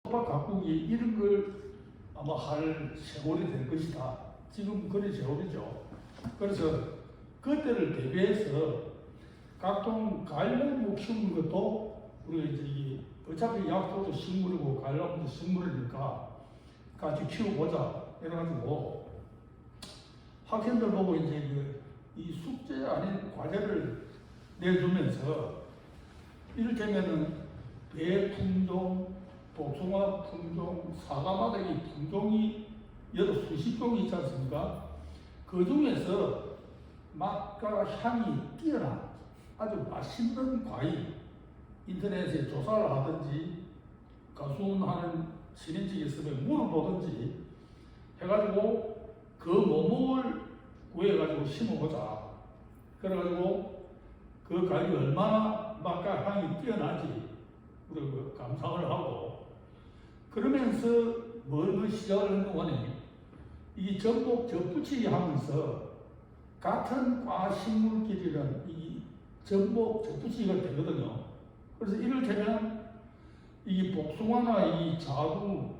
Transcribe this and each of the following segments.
호박 가꾸기 이런 걸 아마 할 세월이 될 것이다. 지금 그런 세월이죠. 그래서 그때를 대비해서 각종 과일나무 키우는 것도 우리가 이제 어차피 약초도 식물이고 과일나무도 식물이니까 같이 키워보자 이래가지고 학생들 보고 이제 이 숙제 아닌 과제를 내주면서 이를테면은 배 품종, 복숭아 품종, 사과마다 이 품종이 여러 수십 종이 있지 않습니까? 그 중에서 맛과 향이 뛰어난 아주 맛있는 과일, 인터넷에 조사를 하든지 가수하는 신인직이 있으면 물어보든지 해가지고 그 모목을 구해가지고 심어보자. 그래가지고 그 과일이 얼마나 맛과 향이 뛰어나지 우리가 감상을 하고, 그러면서 뭘 시작을 했는 거니 이 전복 접붙이기 하면서 같은 과식물끼리는 이 전복 접붙이기가 되거든요. 그래서 이를테면 이 복숭아나 이 자두,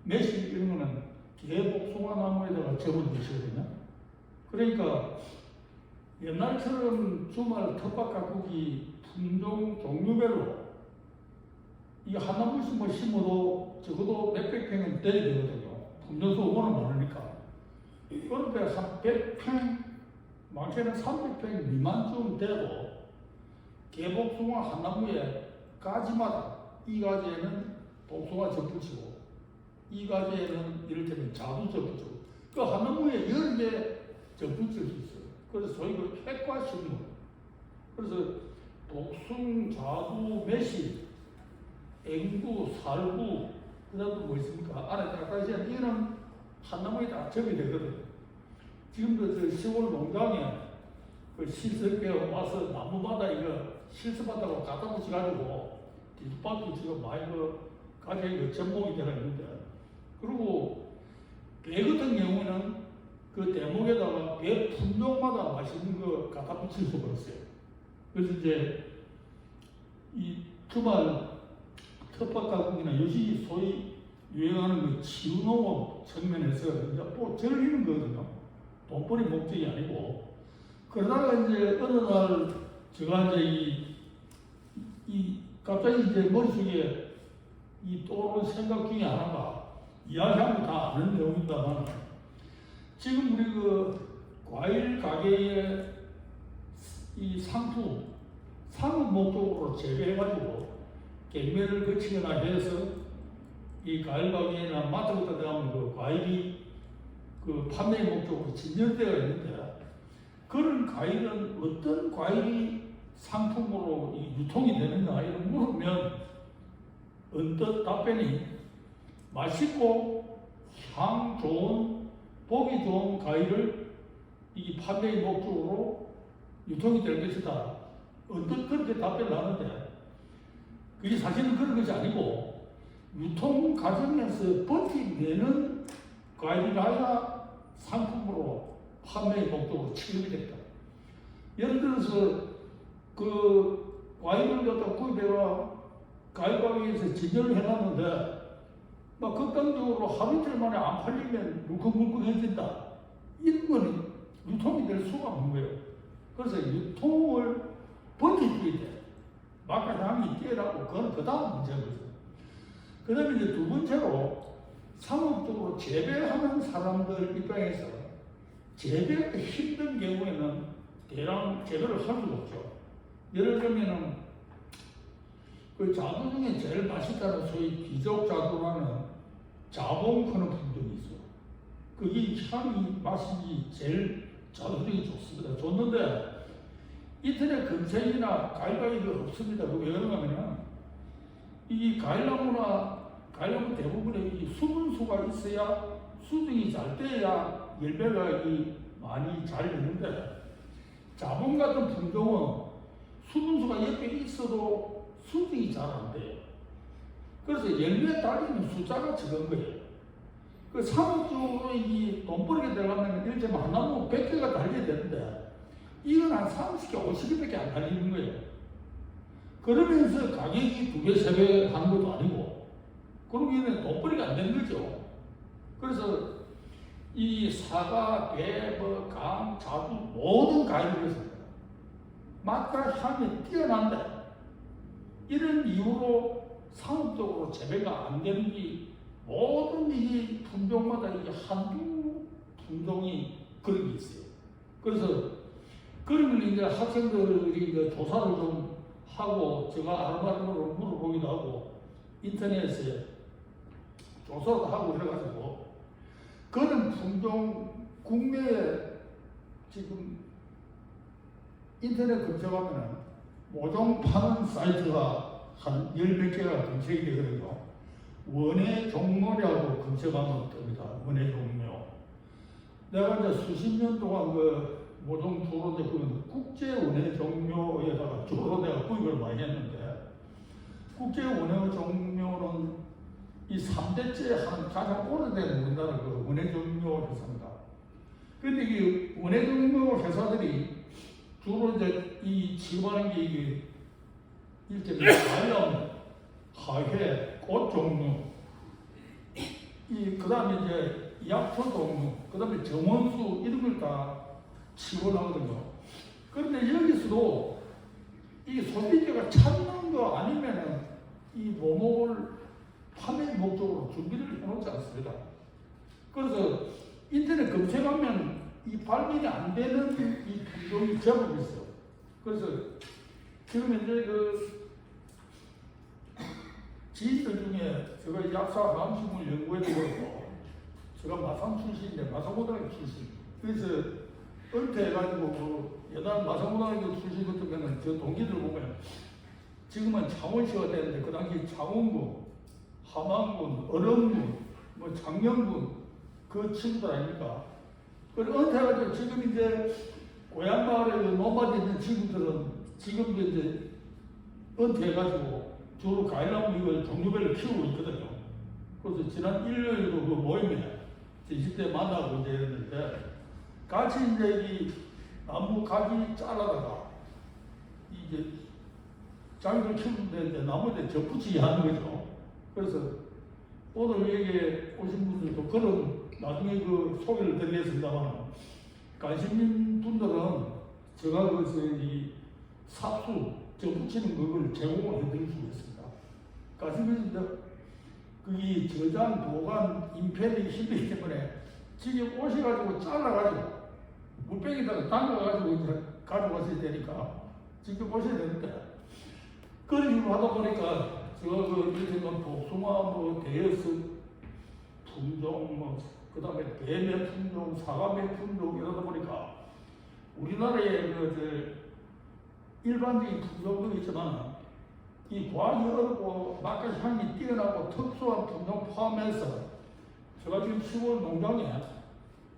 매실 이런 거는 개복숭아 나무에다가 접은 것이거든요. 그러니까 옛날처럼 주말 텃밭 가꾸기 품종 종류별로 이 한 나무씩 뭐 심어도 적어도 몇백 평은 돼야 되거든요. 품종수 워낙 많으니까. 어느 때한 100평, 많게는 300평 미만쯤 돼도 개복숭아 한 나무에 가지마다 이 가지에는 복숭아 접붙이고 이 가지에는 이를테면 자두 접붙이고 그 한 나무에 여러 개 접붙일 수 있어요. 그래서 소위 그 핵과식물. 그래서 복숭, 자두, 매실, 앵두, 살구, 그 다음에 뭐 있습니까? 안에 딱딱이는 이거는 한 나무에 다 접이 되거든요. 지금도 저 시골 농장에 그 실습에 와서 나무마다 이거 실습한다고 갖다 붙여가지고 뒷밭도 지금 많이 그 가격이 전목이 되어 있는데, 그리고 배 같은 경우는 그 대목에다가 배 품종마다 맛있는 거 갖다 붙일 수가 있어요. 그래서 이제 이 주말 텃밭 가꾸기나 요즘 소위 유행하는 그 치유농업 측면에서 이제 또 절리는 거거든요. 돈벌이 목적이 아니고. 그러다가 이제 어느 날 제가 이제 갑자기 이제 머릿속에 이 떠오르는 생각 중에 하나가 이야기하면 다 아는 내용입니다만, 지금 우리 그 과일 가게의 이 상품, 상업 목적으로 재배해가지고 경매를 거치거나 해서 이 과일 가게나 마트 같은 데 가면 그 과일이 그 판매 목적으로 진열되어 있는데, 그런 과일은 어떤 과일이 상품으로 유통이 되느냐 이런 물으면 언뜻 답변이 맛있고 향 좋은 보기 좋은 과일을 이 판매의 목적으로 유통이 될 것이다. 언뜻 그렇게 답변을 하는데, 그게 사실은 그런 것이 아니고 유통 과정에서 버티내는 과일이라야 상품으로 판매의 목적으로 취급이 됐다. 예를 들어서 그 과일을 갖다 구입해가 과일 가게에서 진열을 해놨는데 막 극단적으로 하루 이틀 만에 안 팔리면 물컹물컹해진다. 이런 거는 유통이 될 수가 없는 거예요. 그래서 유통을 버티기 돼. 맛과 향이 뛰어나고 그건 그 다음 문제거든. 그 다음에 이제 두 번째로 상업적으로 재배하는 사람들 입장에서 재배가 힘든 경우에는 대량 재배를 할 수가 없죠. 예를 들면은 그 자두 중에 제일 맛있다는 소위 귀족 자두라는 자봉하는 품종이 있어. 그게 향이 맛이 제일 자두 중에 좋습니다. 좋는데 인터넷 검색이나 과일가게가 없습니다. 왜 그러냐면은 이 과일나무나 과일나무 대부분에 이 수분수가 있어야 수정이 잘 돼야 열매가 많이 잘 되는데, 자봉 같은 품종은 수분수가 옆에 있어도 수정이 잘 안 돼요. 그래서 열매 달리는 숫자가 적은 거예요. 그 상업적으로 이 돈 벌게 되려면 일제 한 나무 100개가 달려야 되는데 이건 한 30개, 50개밖에 안 달리는 거예요. 그러면서 가격이 2배, 3배 하는 것도 아니고, 그러기에는 돈벌이가 안 되는 거죠. 그래서 이 사과, 배, 감, 자두 모든 과일을 했습니다. 맛과 향이 뛰어난다. 이런 이유로 상업적으로 재배가 안 되는 게 모든 이 품종마다 이게 한두 품종이 그런 게 있어요. 그래서 그러면 이제 학생들이 이제 조사를 좀 하고 제가 아르바이트로 물어보기도 하고 인터넷에 조사도 하고 해가지고 그런 품종 국내에 지금 인터넷 검색하면은 모종 파는 사이트가 한 10몇 개가 검색이 되거든요. 원예 종묘라고 검색하면 뜹니다. 원예 종묘. 내가 이제 수십 년 동안 그 모종 주로 그 국제 원예 종묘에다가 주로 내가 구입을 많이 했는데 국제 원예 종묘는 이 3대째 하는 가장 오래된 우리나라 그 원예 종묘 회사입니다. 근데 이 원예 종묘 회사들이 주로 이제 이 취급하는 게 이게 일종의 과연, 화훼, 꽃 종류, 그 다음에 이제 약초 종류, 그 다음에 정원수 이런 걸 다 취급하거든요. 그런데 여기서도 이 소비자가 찾는 거 아니면은 이 모목을 판매 목적으로 준비를 해놓지 않습니다. 그래서 인터넷 검색하면 이 발견이 안 되는 이 품종이 제법 있어요. 그래서 지금 이제 그 지인들 중에 제가 약사 감식물 연구해보고 제가 마산 출신인데 마산고등학교 출신. 그래서 은퇴해가지고 그 옛날 마산고등학교 출신 같은 경우는 저 동기들 보면 지금은 창원시가 되는데 그 당시 창원군, 함안군, 어령군, 뭐 장영군 그 친구들 아닙니까? 그리고 은퇴해가지고 지금 이제 고향 마을에 노마드 있는 친구들은 지금도 이제 은퇴해가지고 주로 과일나무 이걸 종류별로 키우고 있거든요. 그래서 지난 일요일도 그 모임에 20대 만나고 이제 했는데 같이 이제 이 나무 가지 잘라다가 이제 자기들 키우는데 이제 나무에 접붙이기 하는 거죠. 그래서 오늘 여기에 오신 분들도 그런 나중에 그 소개를 드리겠습니다만 관심 있는 분들은 제가 그래서 이 삽수 접붙이는 그걸 제공을 해드릴 수 있습니다. 관심 있는 그게 저장, 보관, 임패력이 힘들기 때문에 지금 오셔가지고 잘라가지고 물병에다가 담가가지고 이제 가져가셔야 되니까 직접 오셔야 되는데 그런 식으로 하다 보니까 제가 그 이를테면 복숭아, 뭐 대여섯 품종, 그 다음에 배매 품종, 사과매 품종 이러다 보니까 우리나라에 일반적인 품종도 있지만 이 과학이 어렵고 맛과 향이 뛰어나고 특수한 품종 포함해서 제가 지금 시골 농장에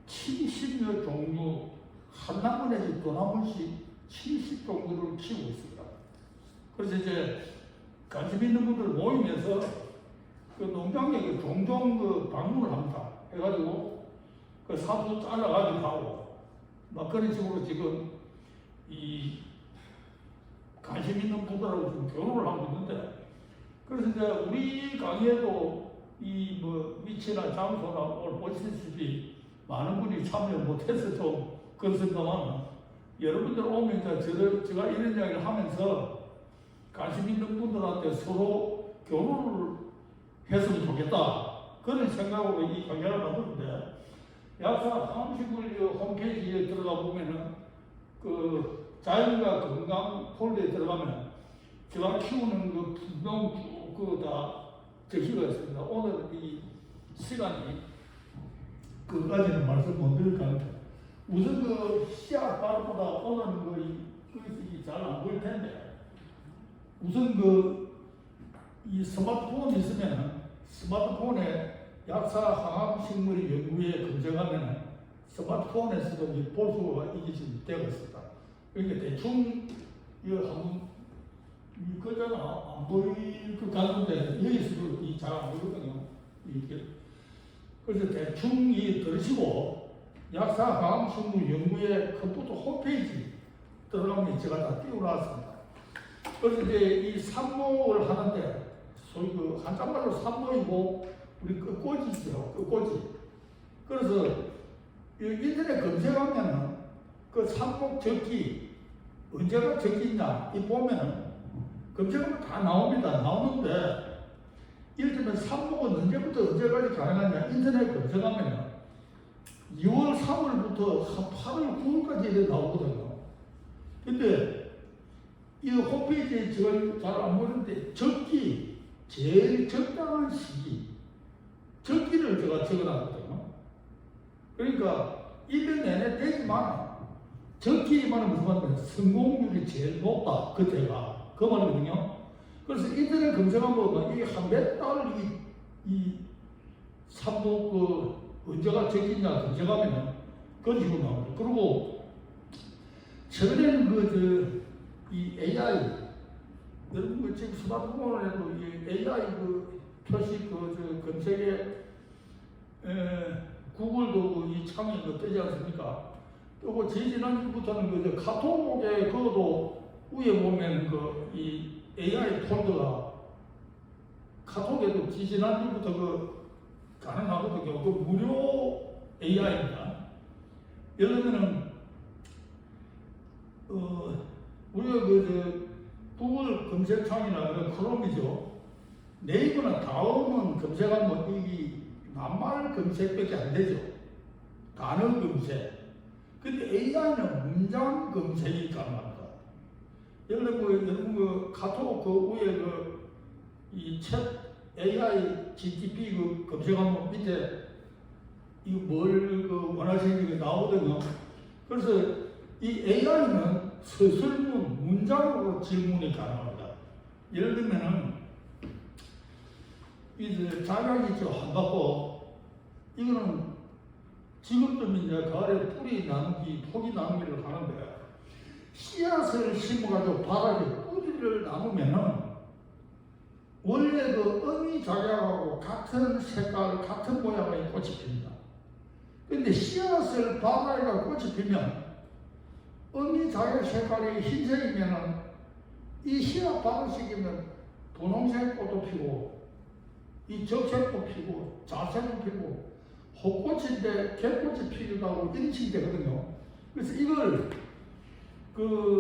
70여 종류 한 나무 내지 두 나무씩 70종류를 키우고 있습니다. 그래서 이제 관심 있는 분들 모이면서 그 농장에 그 종종 그 방문을 합니다. 해가지고 그 삽수 잘라가지고 가고 막 그런 식으로 지금 이 관심 있는 분들하고 지금 교류를 하고 있는데 그래서 이제 우리 강의에도 이 뭐 위치나 장소나 오늘 보시다시피 많은 분이 참여 못해서 좀 그렇습니다만 여러분들 오면 이제 제가 이런 이야기를 하면서 관심 있는 분들한테 서로 교류를 했으면 좋겠다. 그런 생각으로 이 강의를 만드는데 약사 상식물 홈페이지에 들어가 보면은 그 자연과 건강 폴더에 들어가면 제가 키우는 그 품종 쭉 그거 다 적혀가 있습니다. 오늘 이 시간이 그까지는 말씀 못 드릴까 합니다. 우선 그 씨앗 바로보다 오늘은 그것이 잘 안 보일 텐데 우선 이 스마트폰 있으면 스마트폰에 약사 항암식물 연구에 검색하면 스마트폰에서도 볼 수가 이게 지금 되고 있습니다. 그러니까 대충 이거 한번 이거잖아 안 보일 것 같은데 여기서도 이 잘 안 보이거든요. 이게 그래서 대충 들으시고 약사 항암식물 연구의 컴퓨터 홈페이지 들어가면 제가 다 띄워놨습니다. 그래서 이제 이 삽목을 하는데 소위 그 한자말로 산모이고 우리 끝꽂이죠. 끝꽂이. 그래서 인터넷 검색하면은 그 삼복 적기 언제가 적기냐 이 보면은 검색하면 다 나옵니다. 나오는데 이를테면 삼복은 언제부터 언제까지 가능하냐 인터넷 검색하면은 2월 3월부터 8월 9월까지 이렇게 나오거든요. 근데 이 홈페이지에 제가 잘 안 보는데 적기 제일 적당한 시기 적기를 제가 적어놨거든요. 그러니까 1년 내내 되지만 적기만 무슨 말이냐면 성공률이 제일 높다 그때가 그 말이거든요. 그래서 인터넷 검색하면 이게 한 몇 달 이 삼복 그 언제가 적기냐 검색하면은 그런 식으로 나옵니다. 그리고 최근에는 이 AI 여러분 지금 스마트폰에도 이 AI 그 표시 검색에 구글도 이 창이 뜨지 않습니까? 그리고 지난주부터는 카톡에 그것도 위에 보면 이 AI 폴더가 카톡에도 지난주부터 가능하거든요. 그 무료 AI입니다. 예를 들면은 우리가 구글 검색창이나 크롬이죠. 네이버나 다음은 검색하면 이게 낱말 검색밖에 안 되죠. 단어 검색. 근데 AI는 문장 검색이 가능합니다. 예를 들면 여러분 카톡 위에 이 챗 AI GTP 검색하면 밑에 이거 뭘 원하시는 게 나오거든요. 그래서 이 AI는 서술문, 문장으로 질문이 가능합니다. 예를 들면은 이제 자격이 안 받고 이거는 지금쯤 이제 가을에 뿌리 나누기, 포기 나누기를 하는데 씨앗을 심어가지고 바닥에 뿌리를 나누면은 원래 어미 자격하고 같은 색깔, 같은 모양의 꽃이 핍니다. 근데 씨앗을 바닥에 꽃이 피면 어미 자격 색깔이 흰색이면은 이 씨앗 바닥식이면 분홍색 꽃도 피고 이 적색도 피고 자색도 피고 호꽃인데 개꽃이 피기도 하고 이런 식이 되거든요. 그래서 이걸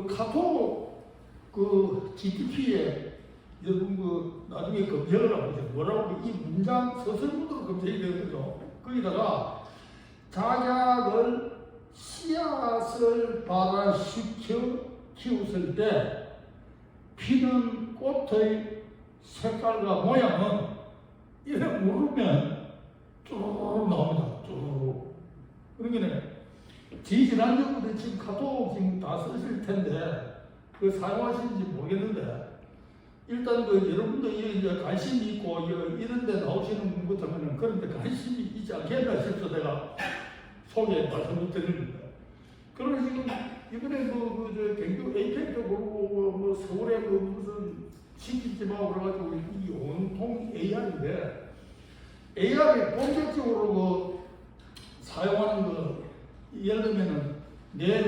카톡 GTP에 여러분 나중에 검색을 하보세요. 뭐라고 이 문장 서술문으로 검색이 되거든요. 거기다가 자약을 씨앗을 발화시켜 키웠을 때 피는 꽃의 색깔과 모양은 이렇게 물으면 쭈르르 나옵니다. 쭈르르. 그러니까 지난주부터 지금 카톡 지금 다 쓰실 텐데 사용하시는지 모르겠는데 일단 여러분도 이제 관심이 있고 이런 데 나오시는 분 같으면 그런 데 관심이 있지 않겠나 싶어서 내가 소개 말씀을 드립니다. 그러나 지금 이번에 경주 에이펙도 그러고 서울에 무슨 시키지마 그래가지고 이 온통 AR인데 AR이 본격적으로 사용하는 예를 들면은 내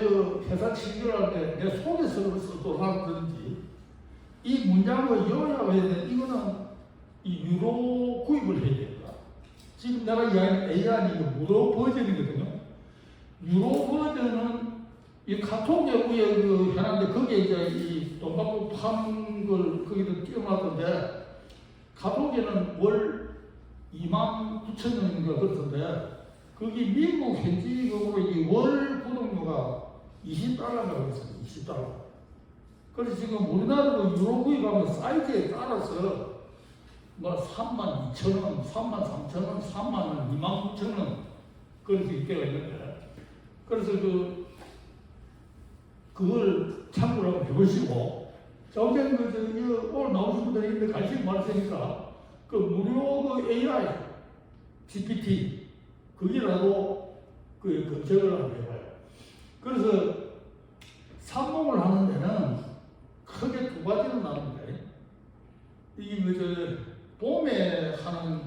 회사 취직할 때 내 소개서를 쓰도록 하든지 이 문장을 외워야 되는데 이거는 이 유로 구입을 해야 됩니다. 지금 내가 이야기하는 AR이 무료 버전이거든요. 유로 버전은 이 카톡에 위에 해놨는데 거기에 이제 이 돈 받고 파는 걸 거기다 띄워놨던데 카톡에는 월 29,000원인가 그렇던데 거기 미국 현지적으로 이 월 구독료가 $20라고 했습니다. $20. 그래서 지금 우리나라로 유로 구입하면 사이즈에 따라서 뭐 32,000원, 33,000원, 30,000원, 29,000원 그렇게 있게가 있는데 그래서 그걸 참고를 한번 해보시고 자, 어제 오늘 나오신 분들이 있는데 관심 많으시니까 무료 AI GPT 거기라도 검색을 한번 해봐요. 그래서 삼목을 하는 데는 크게 두 가지로 나눕니다. 이 봄에 하는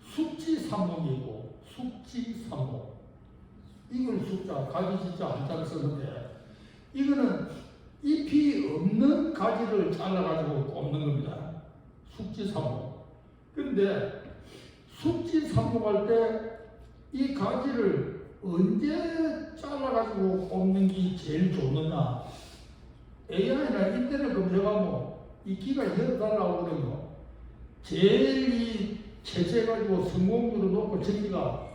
숙지 삼목이고 숙지 삼목. 이걸 숫자, 가지 진짜 한 장 쓰는데 이거는 잎이 없는 가지를 잘라가지고 꼽는 겁니다. 숙지 삼목. 그런데 숙지 삽목할 때 이 가지를 언제 잘라가지고 꼽는 게 제일 좋느냐? AI나 인터넷 검색하면 이 기가 여러 달 나오거든요. 제일 이 채취해가지고 성공률을 높고 저기가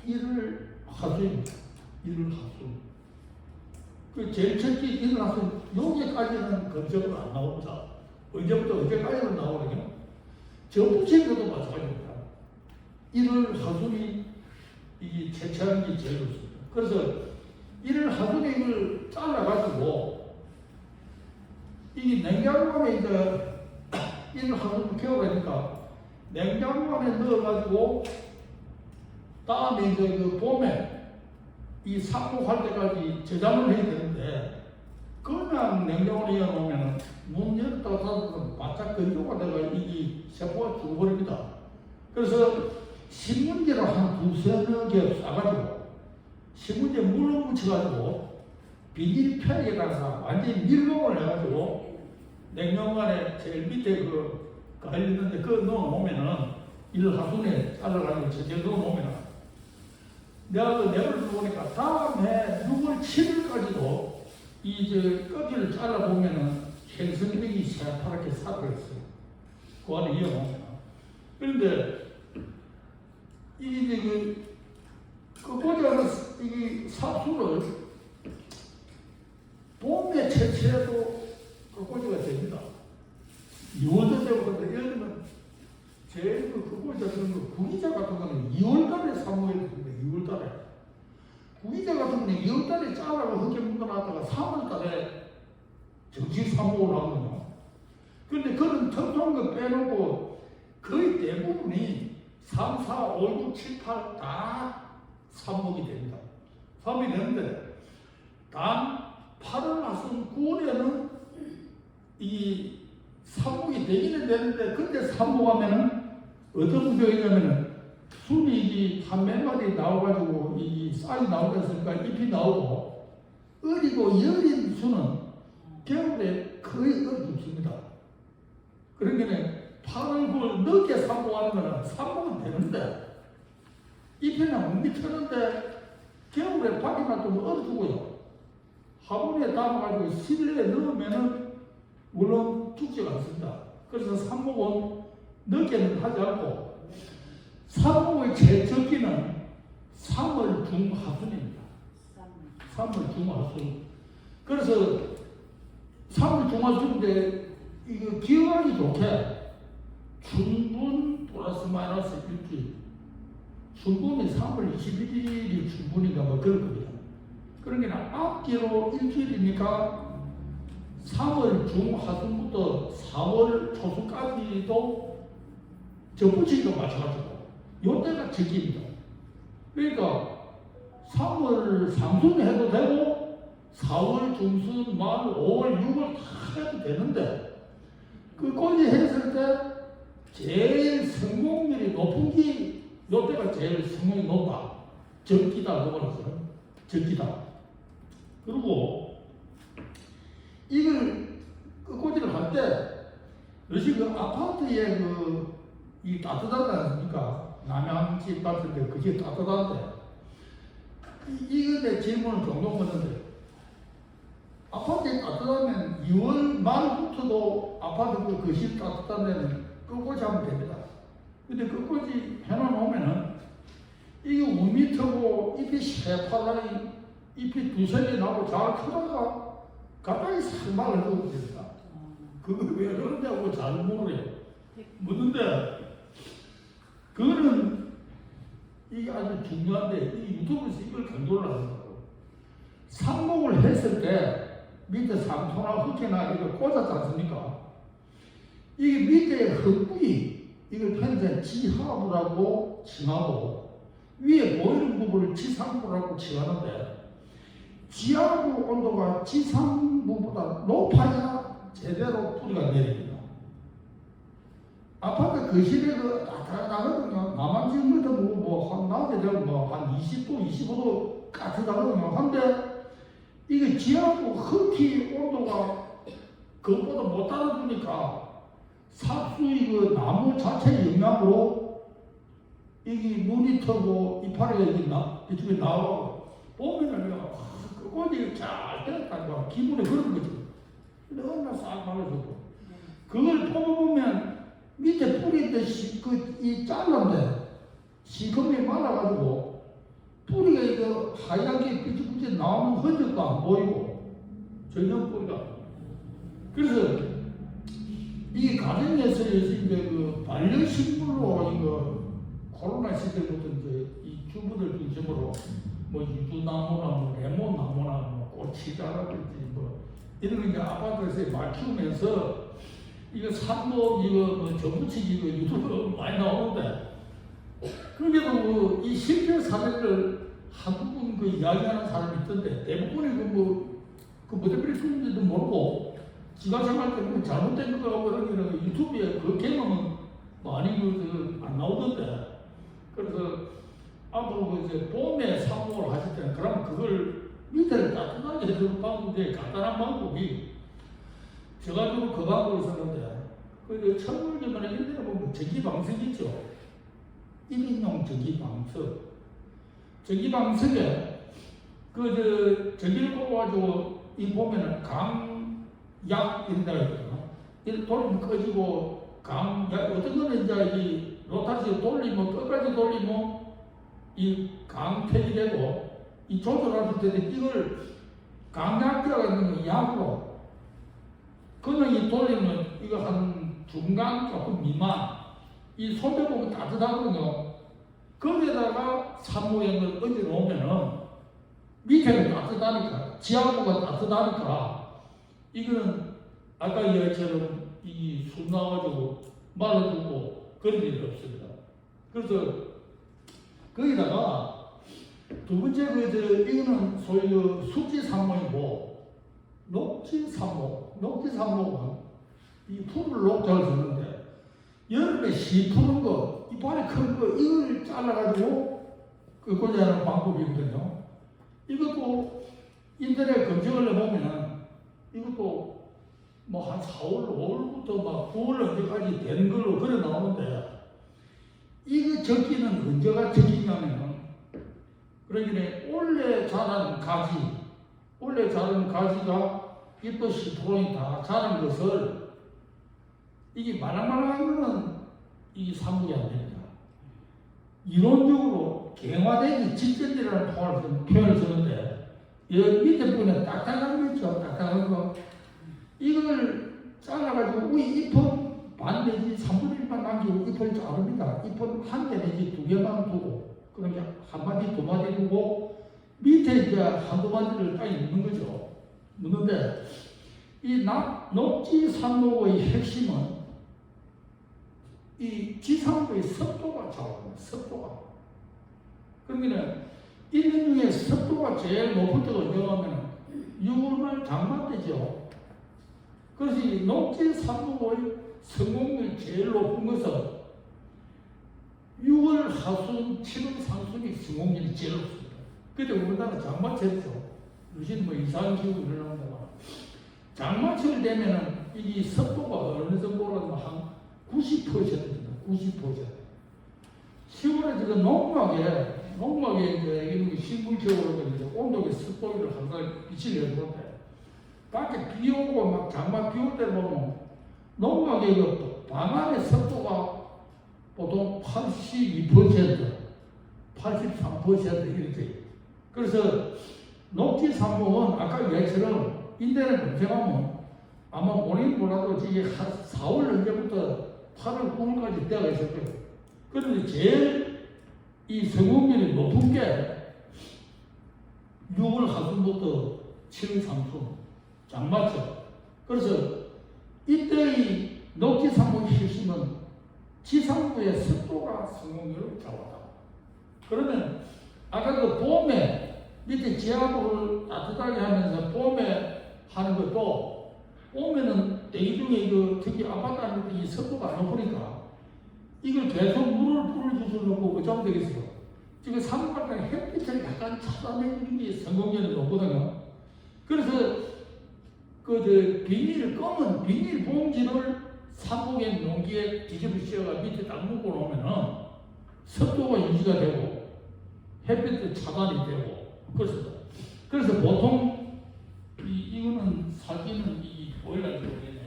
1월 하수입니다. 1월 하수. 그 제일 첫기 1월 하수, 여기까지는 검색으로 안 나옵니다. 언제부터 언제까지는 나오거든요. 전부책에도 마찬가지입니다. 1월 하순이 이 채취하는 게 제일 좋습니다. 그래서 1월 하순에 이걸 잘라가지고 이게 냉장고 안에 이제 1월 하순 개월이니까 냉장고 안에 넣어가지고 다음에 이제 그 봄에 이 삽목할 때까지 저장을 해야 되는데 그냥 냉장고에 넣어놓으면 문 열었다가 닫았다가 바짝 건조가 돼가 이게 세포가 죽어버립니다. 그래서 신문지를 한 두세 개 싸가지고 신문지에 물을 묻혀가지고 비닐팩에다가 완전히 밀봉을 해가지고 냉장고 안에 제일 밑에 그 가일 있는데 그거 넣어놓으면은 1월 하순에 잘라가지고 제대로 넣어놓으면은 내가 그 내버려 보니까 다음해 6월 7일까지도 이제 껍질을 잘라보면은 생선백이 새파랗게 살아있어요. 그 안에 이어놓으면. 그런데 이게 그 고자는 이 삽수를 봄에 채취해도 그 고자가 됩니다. 2월도 되고 그런데 예를 들면 제일 그 고자 그런 거 구기자 같은 거는 2월달에 삽목해야 됩니다. 2월달에 구기자 같은 거는 2월달에 짜라고 흙에 묶어놨다가 3월달에 정식 삽목을 하거든요. 그런데 그런 텅텅한 거 빼놓고 거의 대부분이 3, 4, 5, 6, 7, 8 다 삽목이 됩니다. 삽목이 되는데 단 8월 하순 9월에는 이 삽목이 되기는 되는데 그때 삽목하면은 어떤 문제가 있냐면은 순이 한 몇 마디 나와가지고 이 쌀이 나오다 했으니까 잎이 나오고 어리고 여린 수는 겨울에 거의 없습니다. 그러니까 8월 9월 늦게 삽목하는 거는 삽목은 되는데 잎이나 못 미쳤는데 겨울에 밖에 놔두면 얼어두고요. 화분에 담아가지고 실내에 넣으면은 물론 죽지가 않습니다. 그래서 삽목은 늦게는 하지 않고 삽목의 최적기는 3월 중하순입니다. 3월 중하순. 그래서 3월 중하순인데 이거 기억하기 좋게 춘분 플러스 마이너스 일주일. 춘분이 3월 21일이 춘분인가 뭐 그럴 겁니다. 그러니까 앞뒤로 일주일이니까 3월 중하순부터 4월 초순까지도 접붙이기도 마찬가지고 요때가 적기입니다. 그러니까 3월 상순 해도 되고 4월 중순, 말, 5월, 6월 다 해도 되는데 그까지 했을 때 제일 성공률이 높은 게 요때가 제일 성공이 높아. 적기다 그거라서 적기다. 그리고 이걸 끝꽂이를 할 때 요새 그 아파트에 이 따뜻하지 않습니까? 남양집 같은데 그게 따뜻한데 이거 내 질문을 종종 받는데 아파트에 따뜻하면 2월 말부터도 아파트 그 거실 따뜻한 데는 끝꽂이 하면 됩니다. 근데 끝꽂이 해놓으면은 이게 5m고 잎이 새파랗게 잎이 두세 개 나고 잘 크다가 갑자기 싹 말라서 됩니다. 그거 왜 그러냐고 잘 모르요. 묻는데 그거는 이게 아주 중요한데 이 유튜브에서 이걸 강조를 하더라고요. 삽목을 했을 때 밑에 상토나 흙이나 이거 꽂았지 않습니까? 이게 밑에 흙부위 이걸 편의상 지하부라고 칭하고 위에 보이는 부분을 지상부라고 칭하는데 지하부 온도가 지상부보다 높아야 제대로 뿌리가 내립니다. 아파트 거실에 따뜻하거든요. 남한지금 한 낮에 되면 한 20도, 25도 따뜻하거든요. 근데 이게 지하부 흙이 온도가 그것보다 못 따라주니까 삽수 이거 나무 자체에 영향을 가당으로 이게 눈이 트고 이파리가 이쪽에 나오고 보면은 꽃이 잘 되었다고 기분이 그런 거지. 너무나 싹 말라주고 그걸 뽑아보면 밑에 뿌리인데 이 잘랐는데 시커멓게 말라가지고 뿌리가 이거 하얗게 삐죽삐죽 나오는 흔적도 안 보이고 전혀 뿌리가. 그래서 이 가정에서 이제 그 반려식물로 이거 코로나 시대부터 이제 이 주부들 중심으로 뭐 유두나무나 뭐 레몬나무나 뭐 고치자라든지 뭐 이런 거 이제 아파트에서 막 키우면서 이거 산모 이거 뭐 정부식 이거 유튜브 많이 나오는데 그런데도 이 실패 사례를 한분 그 이야기하는 사람이 있던데 대부분이 뭐 때문에 그런지도 모르고 지가 생각할 때는 잘못된 거라고 그런 게 유튜브에 그 경험은 많이 안 나오던데. 그래서 앞으로 이제 봄에 사목을 하실 때는 그러면 그걸 밑에를 따뜻하게 해주는 방법이 간단한 방법이 저가지고 그 방법을 썼는데 그 천물기만에 옛날에 보면 전기방석 있죠. 1인용 전기방석. 전기방석에 전기를 꼽아가지고 이 보면은 강약 이런 데가 있거든요. 이 돌리면 꺼지고 강약 어떤 거는 이제 이 로타시 돌리면 끝까지 돌리면 이 강택이 되고 이 조절할 때는 이걸 강약기가 있는 약으로 그는 이 돌리면 이거 한 중간 조금 미만 이 손에 보면 따뜻하거든요. 거기에다가 산모형을 얹어 놓으면은 밑에는 따뜻하니까 지하부가 따뜻하니까 이거는 아까 이야기처럼 이 술 나와가지고 말아주고 그런 일이 없습니다. 그래서 거기다가 두 번째 이거는 소위 숙지산모이고 녹지산모는 이 풀을 녹자를 쓰는데 여름에 씨 푸는 거 이빨이 큰 거 이걸 잘라가지고 그 꽂아하는 방법이거든요. 이것도 인터넷 검색을 해보면 이것도 뭐 한 4월, 5월부터 막 9월 언제까지 된 걸로 그래 나오는데 이거 적기는 언제가 적기냐면 그러기에 원래 자란 가지가 잎도 10%이 다 자란 것을 이게 말랑말랑한 거는 이 산물이 안 됩니다. 이론적으로 갱화되기 직전이라는 표현을 쓰는데 여기 밑에 부분에 딱딱한 거 있죠. 딱딱한 거 이걸 잘라가지고 우리 잎은 반 내지 3분의 1만 남기고 잎을 자릅니다. 잎은 한 개 내지 두 개만 두고 그러니까 한 마디 두 마디 두고 밑에 이제 한두 마디를 딱 묻는 거죠. 묻는데 이 녹지산목의 핵심은 이 지상부의 습도가 작아요. 습도가. 그러면 1년 중에 습도가 제일 높을 때가 언제냐면 6월말 장마 때죠. 그래서 이 녹지산목의 성공률이 제일 높은 것은 6월 하순, 7월 상순이 성공률이 제일 높습니다. 그때 우리나라 장마철이죠. 요즘 뭐 이상한 기후 일어납니다. 장마철 되면은 이 습도가 어느 정도라면 한 90%입니다. 90%. 10월에 지금 농막에 이제 이런 식물적으로 이제 온도계 습도를 항상 비치를 해보는데 밖에 비 오고 막 장마 비 올 때 보면 농막에 방 안의 습도가 보통 82%, 83% 이렇게. 그래서 녹지산목은 아까 얘처럼 인대를 검색하면 아마 본인 몰라도 이게 한 4월 언제부터 8월, 9월까지 때가 있을 거예요. 그런데 제일 이 성공률이 높은 게 6월 하순부터 7월 상순, 장마철. 그래서 이때의 녹지산목의 핵심은 지상부의 습도가 성공률을 잡았다. 그러면 아까 그 봄에 밑에 지하부를 따뜻하게 하면서 봄에 하는 것도 봄에는 대기 중에 특히 아파트 안에 이 습도가 안 높으니까 이걸 계속 물을 뿌려주셔놓고 어쩌면 되겠어요. 지금 산불가에 햇빛을 약간 차단해주는 게 성공률이 높거든요. 그래서 검은 비닐 봉지를 산목의 농기에 뒤집어 씌워가 밑에 딱 묶어 놓으면 습도가 유지가 되고 햇빛도 차단이 되고 그렇습니다. 그래서 보통 이거는 사진은 이 보일러를 보겠네.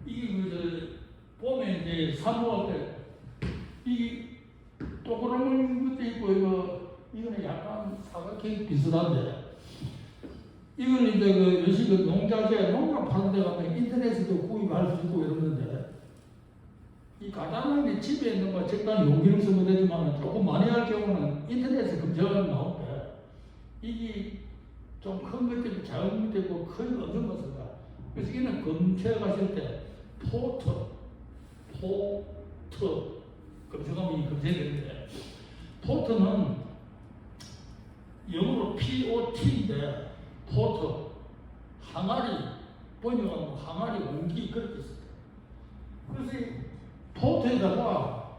이게 보면 이제 사모할 때 이 동그라미 것도 있고 이거는 약간 사각형 비슷한데 이거는 이제 요즘 농자재 농가 파는 데 가면 인터넷에도 구입할 수 있고 이러는데 이 간단하게 집에 있는 거 적당히 용기를 쓰면 되지만 조금 많이 할 경우는 인터넷에 검색하면 나오는데 이게 좀 큰 것도 있고 작은 것도 있고 큰 어떤 것을 봐. 그래서 이는 검색하실 때 포트 검색하면 이 검색이 되는데 포트는 영어로 POT인데 포트 항아리 번역하면 항아리 옹기 그렇게 있어요. 그래서 이 포트에다가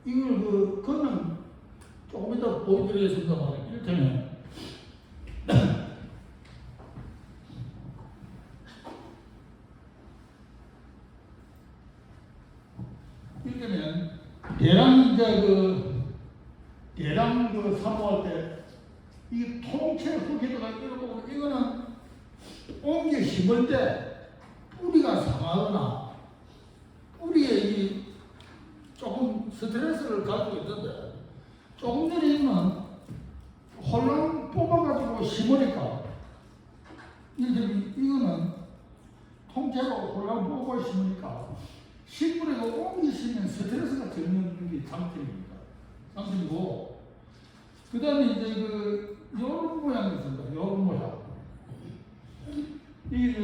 이걸 그거는 조금 이따 보여드리겠습니다만 이를테면 대량 대량 사모할 때 이 통째로 흙에다가 이러고 이거는 옮겨 심을 때 뿌리가 상하거나 뿌리에 이 조금 스트레스를 가지고 있는데 조금 전에 있는 홀랑 뽑아가지고 심으니까 이거는 통째로 홀랑 뽑아 심으니까 식물에도 옮기시면 스트레스가 적는 게 장점입니다. 장점이고, 그 다음에 이제 요런 모양이 있습니다. 요런 모양. 이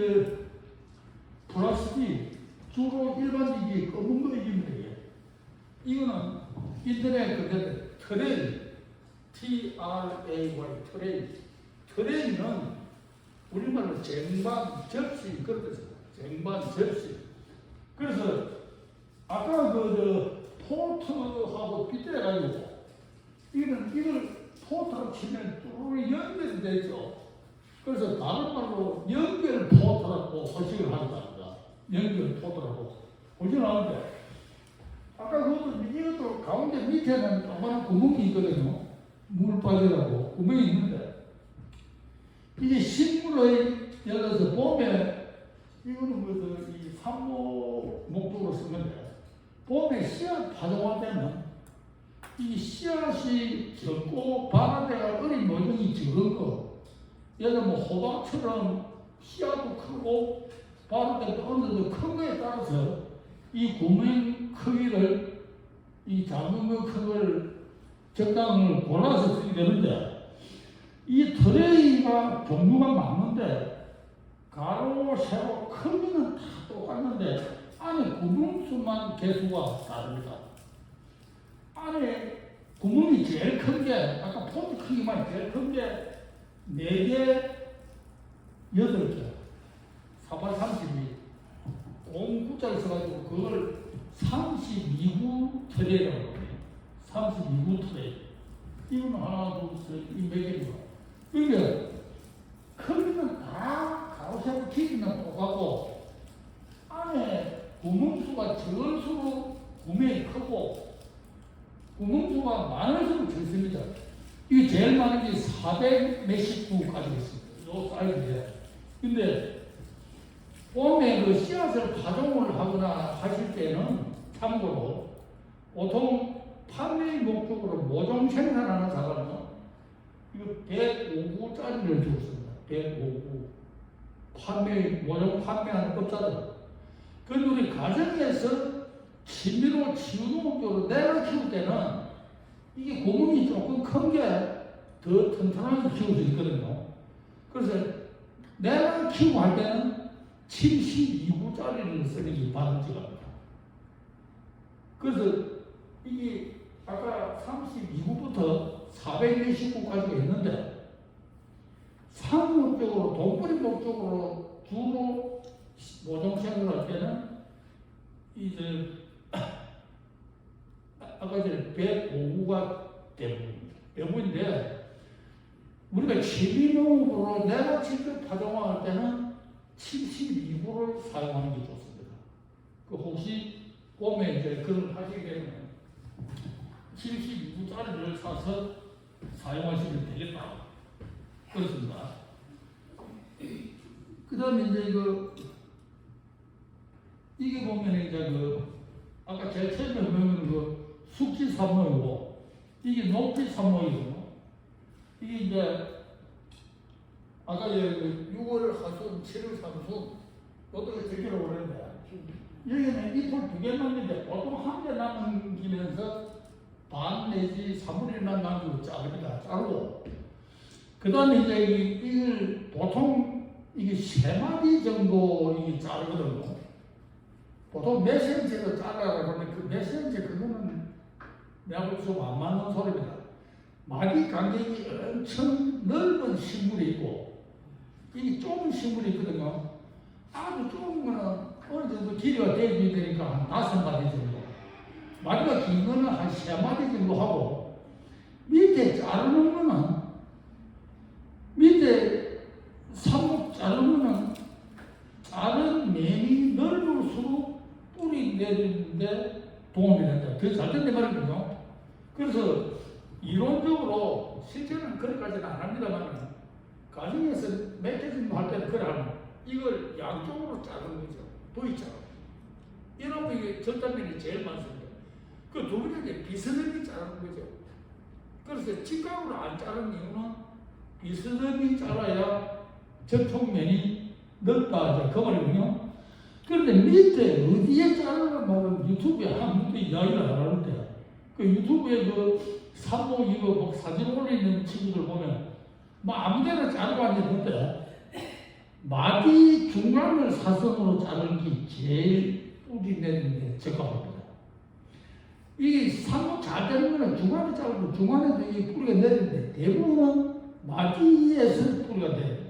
플라스틱, 주로 일반적인 검은 거 입니다. 이거는 인터넷 그대로 트레이, TRAY, 트레이. 트레이는 우리말로 쟁반, 접시, 그런 뜻입니다. 쟁반, 접시. 그래서 아까 포트하고 빗대가지고 이걸 포트로 치면 뚜루루 연결이 되죠. 그래서 다른 말로 연결 포트라고 호식을 한답니다. 연결 포트라고 호식을 하는데 아까 이것도 가운데 밑에는 조그마한 구멍이 있거든요. 물 빠지라고 구멍이 있는데 이게 식물의 예를 들어서 봄에 이거는 이 산모 목적으로 쓰는데 봄에 씨앗 파종할 때는 이 씨앗이 적고 발화대가 어린 모종이 적은 거 예를 들면 호박처럼 씨앗도 크고 발화대가 어느 정도 큰 거에 따라서 이 구멍 크기를 이 작은 거 큰 걸 적당히 골라서 쓰게 되는데 이 트레이가 종류가 많은데 가로, 세로, 크기는 다 똑같는데 안에 구멍수만 개수가 다릅니다. 안에 구멍이 제일 큰 게 아까 포트 크기만 제일 큰 게 4개, 8개, 4×32 9구짜리 써가지고 그걸 32구 트레이라고 합니다. 32구 트레이. 이거는 하나, 둘, 셋, 이 몇 개인가? 그러니까 크기는 다 가로세로 길이는 똑같고 안에 구멍수가 적을수록 구멍이 크고 구멍수가 많을수록 적습니다. 이게 제일 많은 게 400 몇십 구까지 있습니다. 요 사이즈에. 근데 봄에 그 씨앗을 파종을 하거나 하실 때는 참고로 보통 판매 목적으로 모종 생산하는 사람은 이거 105구짜리를 주고 있습니다. 105구. 모종 판매하는 업자들. 그런데 우리 가정에서 취미로 키우는 목적으로 내가 키울 때는 이게 구멍이 조금 큰 게 더 튼튼하게 키울 수 있거든요. 그래서 내가 키우고 할 때는 72구짜리를 쓰는 게 바람직합니다. 그래서 이게 아까 32구부터 429까지가 있는데 상목적으로 동물의 목적으로 주로 모종 생산을 할 때는 이제 아까 전에 105구가 대부분인데 우리가 12농으로 내가 직접 파종할 때는 72구를 사용하는 게 좋습니다. 그 혹시 봄에 이제 그런 하시게 되면 72구짜리를 사서 사용하시면 되겠다. 그렇습니다. 그 다음에 이제 이게 보면 이제 아까 제일 처음에 보면 숙지 산모이고, 이게 녹지 산모이거든요. 이게 이제, 아까 6월 하순, 7월 상순, 어떻게 제기라고 그랬는데, 여기는 잎을 2개만 있는데, 보통 한 개 남기면서 반 내지 3분의 1 남기고 자릅니다. 자르고. 그 다음에 이제 이걸 보통 이게 3마디 정도 이게 자르거든요. 보통 몇 센치로 잘라라고 하는데 그 몇 센치 그거는 내가 볼 수 안 맞는 소리입니다. 마디 간격이 엄청 넓은 식물이 있고 이게 좁은 식물이 있거든요. 아주 좁은 거는 어느 정도 길이가 되어야 되니까 한 5마디 정도. 마디가 긴 거는 한 3마디 정도 하고 밑에 자르는 거는 밑에 삽목 자르면 자른 면이 넓을수록 뿌리 내리는데 도움이 된다. 그게 잘 된다 말이거든요. 그래서 이론적으로 실제는 그렇게까지는 안 합니다만 가정에서 맺혀진 할 때는 그래 하면 이걸 양쪽으로 자르는 거죠. V자로. 이러면 이게 절단면이 제일 많습니다. 그 두 번째 비스듬히 자르는 거죠. 그래서 직각으로 안 자르는 이유는 비스듬히 잘라야 접촉면이 넓다 이제 그 말이군요. 그런데 밑에 어디에 자르는 말은 유튜브에 아무도 이야기를 안 하는데 그 유튜브에 그 산모 이거 막 사진 올리는 친구들 보면 뭐 아무데나 자르고 앉았는데 마디 중간을 사선으로 자르는 게 제일 뿌리 내리는 게 적합합니다. 이게 산모 잘 되는 거는 중간에 자르고 중간에도 이 뿌리가 내리는데 대부분은 마디에서 뿌리가 됩니다.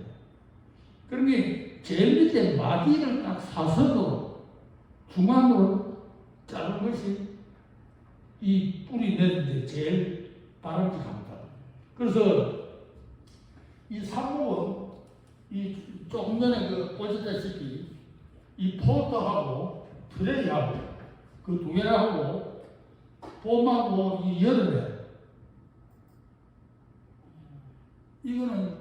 그러니 제일 밑에 마디를 딱 사선으로 중앙으로 자르는 것이 이 뿌리 내는데 제일 바람직합니다. 그래서 이 산목은 이 조금 전에 보셨다시피 이 포터하고 트레이하고 그 두 개하고 봄하고 이 여름에 이거는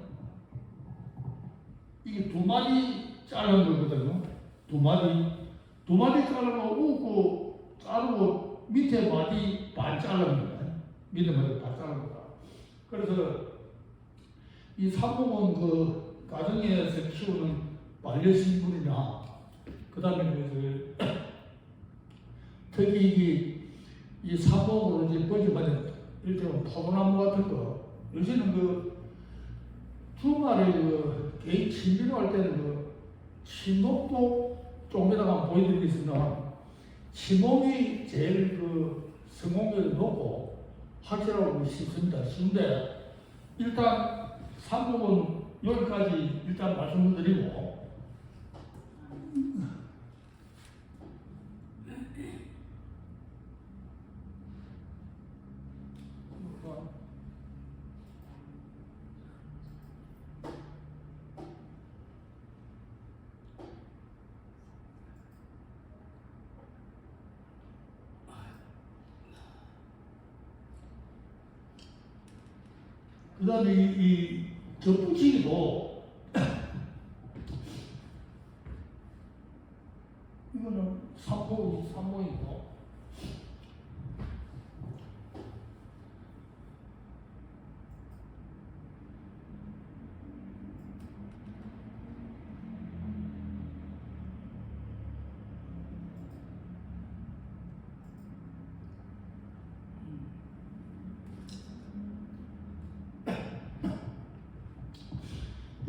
이게 2마디 자른 거거든요. 2마디 자르고 우고 자르고 밑에 마디 반 자르는 거예요. 밑에 마디 반 자르는 거다. 그래서 이 산목은 그 가정에서 키우는 반려식물이나 그 다음에 특히 이 산목으로 이제 번집하는 일종의 포도나무 같은 거 요새는 주말에 개인 친비로 할 때는 친목도 조금 이따가 보여드리겠습니다. 친목이 제일 성공률이 높고 확실하고 쉽습니다. 쉬운데 일단 산목은 여기까지 일단 말씀드리고 그 다음에 이 접붙이기도 이거는 산모이고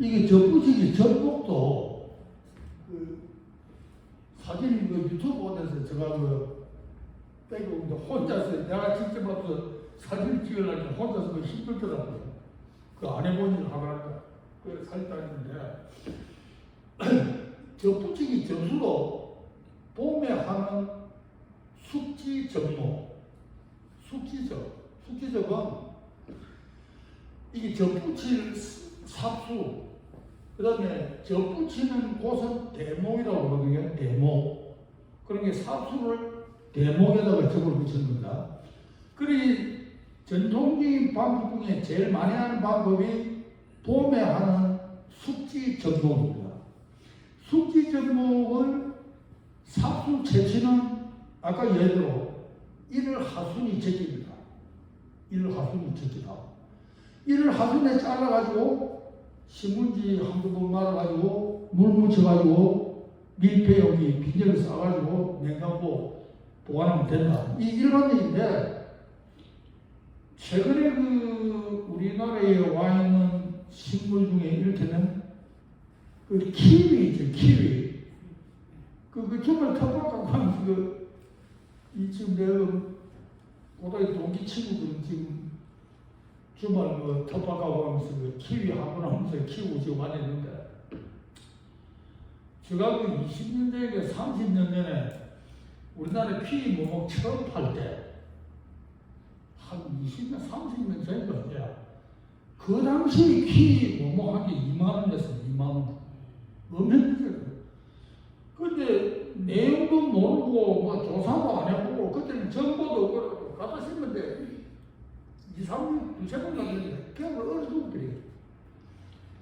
이게 접붙이기 전복도 사진 유튜브 보면서 제가 빼고 혼자서 내가 직접 와서 사진 찍으려니까 혼자서 힘들더라고요. 안 해보니까 하더라고요. 그래서 사진 따는데 접붙이기 전수로 봄에 하는 숙지 접목 숙지접은 이게 접붙일 삽수, 그 다음에 접붙이는 곳은 대목이라고 그러거든요. 대목. 그런 게 삽수를 대목에다가 접을 붙이는 겁니다. 그리고 전통적인 방법 중에 제일 많이 하는 방법이 봄에 하는 숙지접목입니다. 숙지접목을 삽수 채취는 아까 예대로 일하순이 제끼입니다. 일하순이 제끼다. 일하순에 잘라가지고 신문지 한두 번 말아가지고 물 묻혀가지고 밀폐용기 비닐을 싸가지고 냉장고 보관하면 된다. 이 일반적인데 최근에 우리나라에 와 있는 식물 중에 이를테면 키위 있죠, 키위. 정말 텃밭하고 하면서 지금 내가 고등학교 동기 친구들은 지금 주말 텃밭하고 하면서 키위 한번 하면서 키우고 지금 많이 있는데 제가 20년 전에 30년 전에 우리나라에 키위 모목 처음 팔 때 한 20년, 30년 전인가 그 당시 키위 모목 한 게 2만원이었어요. 2만원. 엄청 비싸요. 근데 내용도 모르고 뭐 조사도 안 해보고 그때는 정보도 없고 갖다 심으면 돼. 2, 3년, 2번 가는데 그냥 얼어 죽어버려요.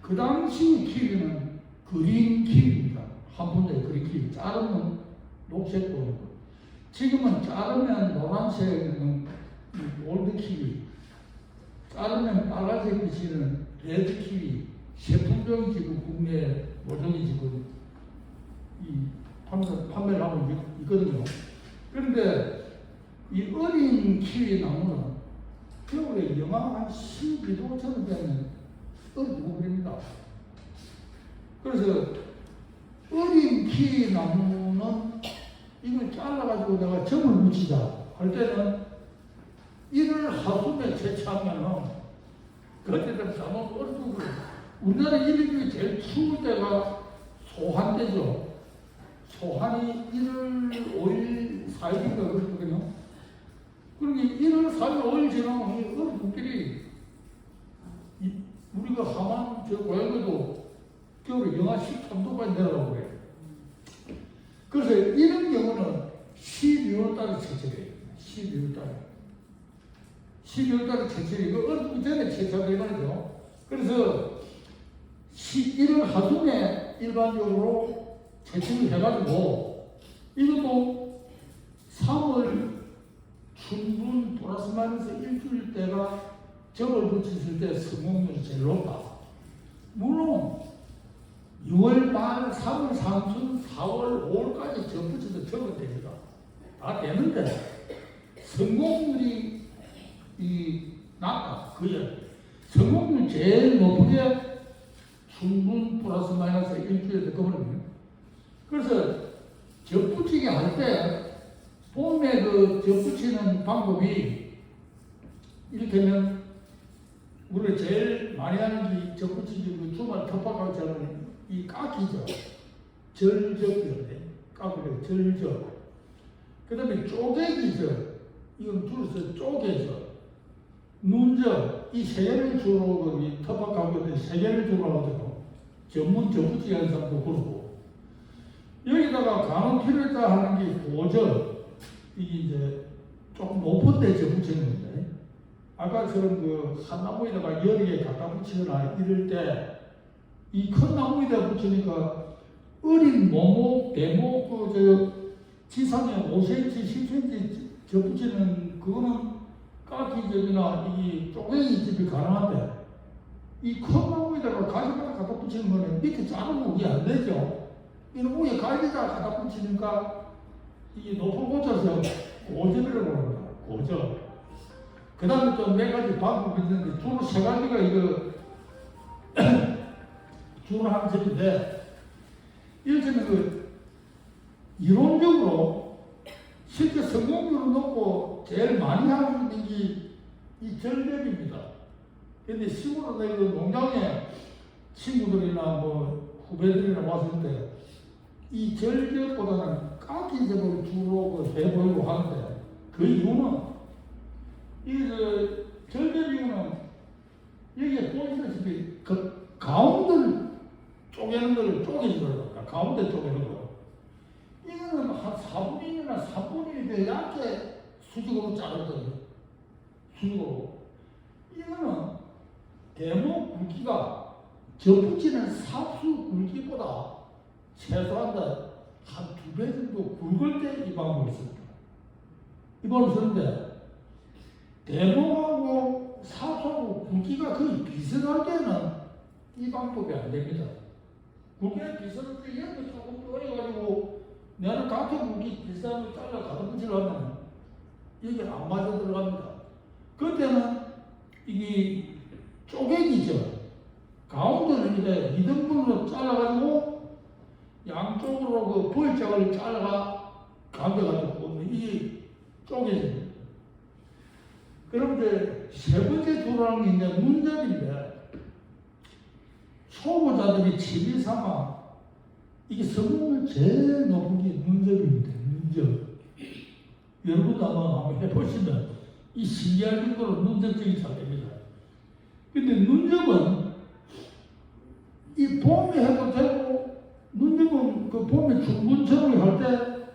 그 당시 키위는 그린 키위입니다. 한 분야의 그린 키위. 자르면 녹색 보이는 거. 지금은 자르면 노란색은 올드 키위, 자르면 빨간색 빛이는 레드 키위, 제품종이 지금 국내 모종이 지금 판매를 하고 있거든요. 그런데 이 어린 키위 나무는 겨울에 영하 한 12도처럼 되면 얼어버립니다. 그래서 어린 키위 나무는 이걸 잘라가지고 내가 점을 붙이자 할 때는 이를 하순에 채취하면은 그때는 잘못 얼어두고 우리나라 일일이 제일 추울 때가 소한때죠. 소한이 1월 5일, 4일인가 그렇거든요. 그러니까 1월 4일, 5일 지나면 이 얼음들이 우리가 하만 저 고향에도 겨울에 영하 13도까지 내려가고 그래요. 그래서 이런 경우는 12월 달에 채취해요. 12월 달에. 12월 달에 채취해요. 이거 얼음 전에 채취하는 말이죠. 그래서 1월 하순에 일반적으로 채취를 해가지고 이것도 3월春분 플러스 마이너스 일주일 때가 접을 붙였을 때 성공률이 제일 높다. 물론 6월 말, 3월 상순, 4월, 5월까지 접 붙여서 접은 됩니다. 다 되는데 성공률이 낮다. 그게 성공률 제일 높은 게春분 플러스 마이너스 일주일에 되거든요. 그래서 접붙이기 할 때 봄에 접붙이는 방법이 이를테면 우리가 제일 많이 하는 게 접붙이기 주말 텃밭하고 자는 이 깎이죠. 절접이었네. 깎으려 절접. 그 다음에 쪼개기죠. 이건 줄여서 쪼개죠. 눈접. 이 세 개를 주로 텃밭 가게들 세 개를 주로 하거든요. 전문 접붙이기 하는 사람도 그렇고. 여기다가 강원 필요에 따라 하는 게 고접. 이게 이제 조금 높은 데 접붙이는 건데. 아까처럼 한 나무에다가 여러 개 갖다 붙이거나 이럴 때 이 큰 나무에다 붙이니까 어린 모목, 대목, 지상에 5cm, 10cm 접붙이는 그거는 깎이접이나 이 쪼개기 집이 가능한데 이 큰 나무에다가 가지에다 갖다 붙이는 거는 밑에 자르고 위에 안 되죠. 이런 위에 가지에다 갖다 붙이니까 이게 높을 고쳐서 고접이라고 합니다. 고접. 그 다음에 또 네 가지 방법이 있는데 주로 세 가지가 이거 주로 하는 점인데 이를테면 이론적으로 실제 성공률을 놓고 제일 많이 하는 게 이 절벽입니다. 근데 시골에 농장에 친구들이나 후배들이나 왔을 때 이 절벽보다는 깎이접을 주로 해보려고 하는데 그 이유는 이 절개비구는 여기에 보시다시피 그 가운데를 쪼개는 거를 쪼개지더라고요. 가운데 쪼개는 거. 이거는 한 4분의 1이나 3분의 1이 얇게 수직으로 자르거든요. 수직으로. 이거는 대목 굵기가 접붙이는 삽수 굵기보다 최소한 한 2배 정도 굵을 때 이 방법을 씁니다. 이 방법을 쓰는데 대목하고 삽수하고 굵기가 거의 비슷할 때는 이 방법이 안 됩니다. 굵기가 비슷할 때 얘도 조금 더 해가지고 내가 같은 굵기 비슷한 걸 잘라 가다붙이려 하면 이게 안 맞아 들어갑니다. 그때는 이게 쪼개기죠. 가운데를 이제 2등분으로 잘라가지고 양쪽으로 그 V자를 잘라가 가운데가지고 이게 쪼개집니다. 그럼 이제 세 번째 툴하는 게 이제 문접인데 초보자들이 취미 삼아 이게 성공률 제일 높은 게 문접입니다. 문접. 여러분도 한번 해보시면 이 신기할 정도로 문접적이 잘 됩니다. 근데 눈접은 이 봄에 해도 되고, 눈접은 그 봄에 중분처럼 할 때,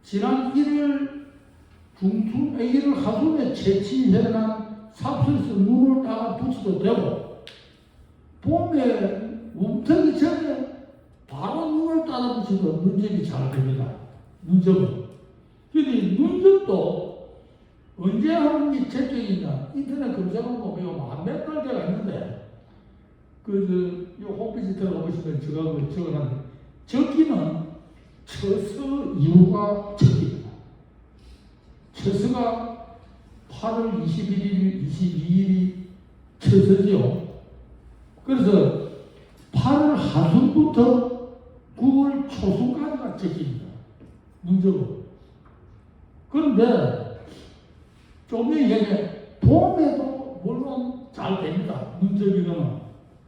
지난 1월 중순, 1월 하순에 채취해난 삽술에서 눈을 따라 붙여도 되고, 봄에 움트기 전에 바로 눈을 따라 붙여도 눈접이 잘 됩니다. 눈접은. 근데 눈접도 언제 하는 게 제격이냐? 인터넷 검색을 보면 몇 달대가 있는데, 요 홈페이지 들어가 보시면 제가 적어놨는데, 적기는 처서 이후가 적기입니다. 처서가 8월 21일, 22일이 처서지요. 그래서 8월 하순부터 9월 초순까지가 적기입니다. 문적으로. 그런데 좀 얘기해. 봄에도 물론 잘 됩니다. 문적이거는